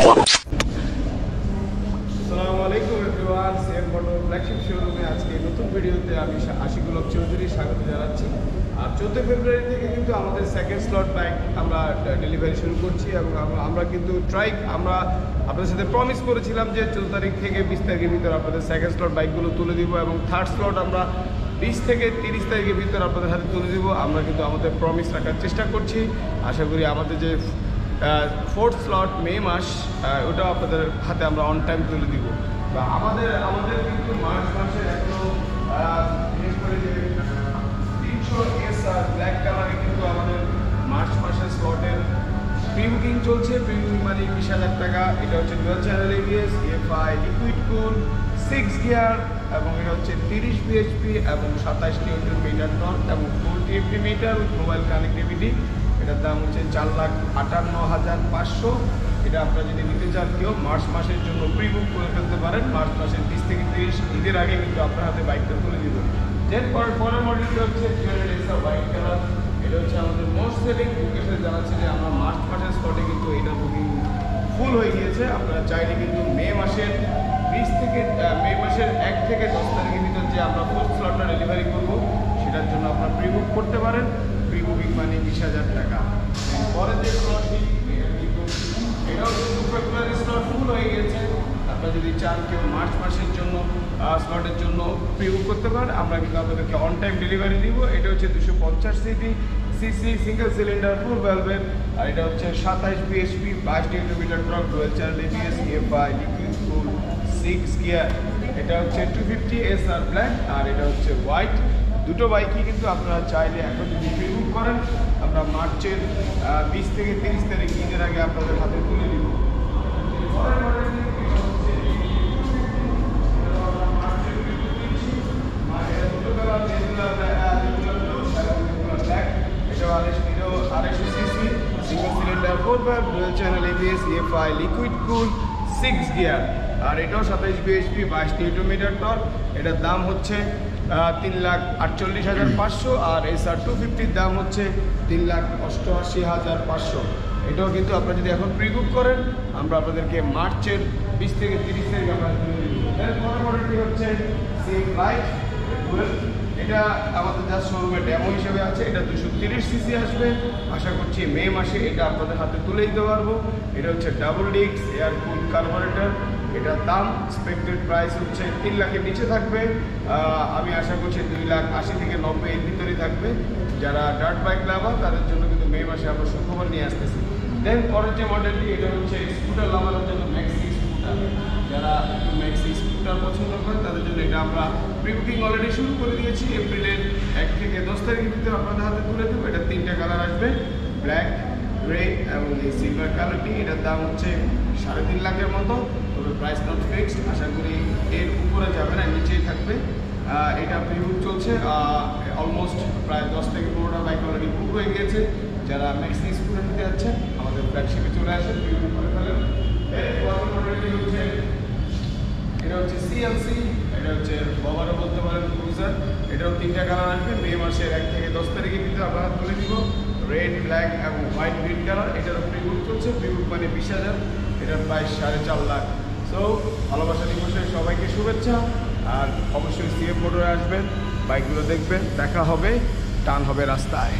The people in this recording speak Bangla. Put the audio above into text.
আসসালামু আলাইকুম এভরিওয়ান, সিএম মোটর ফ্ল্যাগশিপ শোরুমে আজকে নতুন ভিডিওতে আমি আশিকুল হক চৌধুরী স্বাগত জানাচ্ছি। আর 14 ফেব্রুয়ারি থেকে কিন্তু আমাদের সেকেন্ড স্লট বাইক আমরা ডেলিভারি শুরু করছি এবং আমরা কিন্তু আমরা আপনাদের সাথে প্রমিস করেছিলাম যে 14 তারিখ থেকে 20 তারিখের ভিতরে আপনাদের সেকেন্ড স্লট বাইকগুলো তুলে দিব এবং থার্ড স্লট আমরা 20 থেকে 30 তারিখের ভিতরে আপনাদের হাতে তুলে দিব। আমরা কিন্তু আমাদের প্রমিস রাখার চেষ্টা করছি। আশা করি আমাদের যে ফোর্থ স্লট মে মাস ওটাও আপনাদের হাতে আমরা অন টাইম তুলে দিব। বা আমাদের কিন্তু মার্চ মাসের এখনও বিশেষ করে যে 300 SR ব্ল্যাক কালারে কিন্তু আমাদের মার্চ মাসের স্লটের প্রি বুকিং চলছে। প্রি বুকিং মানে 20,000 টাকা। এটা হচ্ছে dual channel ABS, EFI liquid cool 6 gear এবং এটা হচ্ছে 30 bhp এবং 27 নিউটন মিটার টর্ক এবং 4 TFT metre with mobile connectivity. এটার দাম হচ্ছে 4,58,500। এটা আপনারা যদি নিতে চান কেউ মার্চ মাসের জন্য প্রি বুক করে ফেলতে পারেন। মার্চ মাসের 20 থেকে 30 ঈদের আগে কিন্তু আপনার হাতে বাইকটা তুলে দিব। পরের মডেলটা হচ্ছে হোয়াইট কালার। এটা হচ্ছে আমাদের মোস্ট সেলিং বুকের জানাচ্ছে যে আমরা মার্চ মাসের স্পটে কিন্তু এটা বুকিং ফুল হয়ে গিয়েছে। আপনারা চাইলে কিন্তু মে মাসের 1 থেকে 1 থেকে 10 তারিখের ভিতর যে আমরা ফোর্থ স্লটটা ডেলিভারি করবো সেটার জন্য আপনারা প্রি বুক করতে পারেন। প্রি বুকিং মানে 20,000 টাকা। পরের যে স্লটটি এটাও 2 ফেব্রুয়ারি স্লট ফুল হয়ে গেছে। আপনারা যদি চান কেউ মার্চ মাসের জন্য স্লটের জন্য প্রি বুক করতে পারেন, আমরা কিন্তু আপনাদেরকে অন টাইম ডেলিভারি দিব। এটা হচ্ছে 250 সিসি সিঙ্গেল সিলিন্ডার ফুল ভ্যালভের। আর এটা হচ্ছে 27 bhp 22 newton metre torque dual channel ABS, EFI liquid cool 6 gear. এটা হচ্ছে 250 SR ব্ল্যাক আর এটা হচ্ছে হোয়াইট। দুটো বাইকই কিন্তু আপনারা চাইলে এখন যদি প্রি বুক করেন আমরা মার্চের 20 থেকে 30 তারিখ ঈদের আগে আপনাদের হাতে তুলে দিব। Channel ABS, EFI liquid cool 6 gear আর এটাও 27 bhp 22 নিউটন মিটার টর্ক। এটার দাম হচ্ছে 3,48,500 আর SR 250 দাম হচ্ছে 3,88,500। এটাও কিন্তু আপনারা যদি এখন প্রি বুক করেন আমরা আপনাদেরকে মার্চের 20 থেকে 30 তারিখ আমরা তুলে দিব। এরপরের মডেলটি হচ্ছে সিএম লাইট। এটা আমাদের যা শোরুমে ডেমো হিসেবে আছে। এটা 230 সিসি আসবে। আশা করছি মে মাসে এটা আপনাদের হাতে তুলে দিতে পারবো। এটা হচ্ছে ডাবল ডিস্ক এয়ার কুল কার্বোরেটর। এটার দাম এক্সপেক্টেড প্রাইস হচ্ছে 3 লাখের নিচে থাকবে। আমি আশা করছি 2,80,000 থেকে 90 এর ভিতরেই থাকবে। যারা ডার্ট বাইক লাভার তাদের জন্য কিন্তু মে মাসে আমরা সুখবর নিয়ে আসতেছি। দেন পরের যে মডেলটি এটা হচ্ছে স্কুটার লাভারের জন্য ম্যাক্সি স্কুটার। যারা ম্যাক্সি স্কুটার পছন্দ করেন তাদের জন্য এটা আমরা প্রি বুকিং অলরেডি শুরু করে দিয়েছি। এপ্রিলের 1 থেকে 10 তারিখের ভিতরে আপনাদের হাতে তুলে দেবো। এটা 3টা কালার আসবে, ব্ল্যাক, গ্রে এবং এই সিলভার কালারটি। এটার দাম হচ্ছে 3.5 লাখের মতো। তবে প্রাইস নট ফিক্সড। আশা করি এর উপরে যাবে না, নিচেই থাকবে। এটা প্রি বুক চলছে। অলমোস্ট প্রায় 10 থেকে 15টা বাইক অলরেডি বুক হয়ে গিয়েছে। যারা ম্যাক্সি স্কুটার নিতে যাচ্ছেন আমাদের ফ্ল্যাগশিপে চলে আসেন, প্রি বুক করে ফেলেন। এটা হচ্ছে সিএলসি। এটা হচ্ছে বাবারও বলতে পারেন ক্রুজার। এটাও 3টা কালার আসবে। মে মাসের 1 থেকে 10 তারিখের ভিতরে আমরা তুলে দিব। রেড, ব্ল্যাক এবং হোয়াইট গ্রিন কালার। এটারও প্রি বুক চলছে। প্রি বুক মানে 20,000। এটার প্রাইস 4.5 লাখ। সো ভালোবাসা দিবসে সবাইকে শুভেচ্ছা। আর অবশ্যই সিএম মোটরে আসবেন, বাইকগুলো দেখবেন, দেখা হবে, টান হবে রাস্তায়।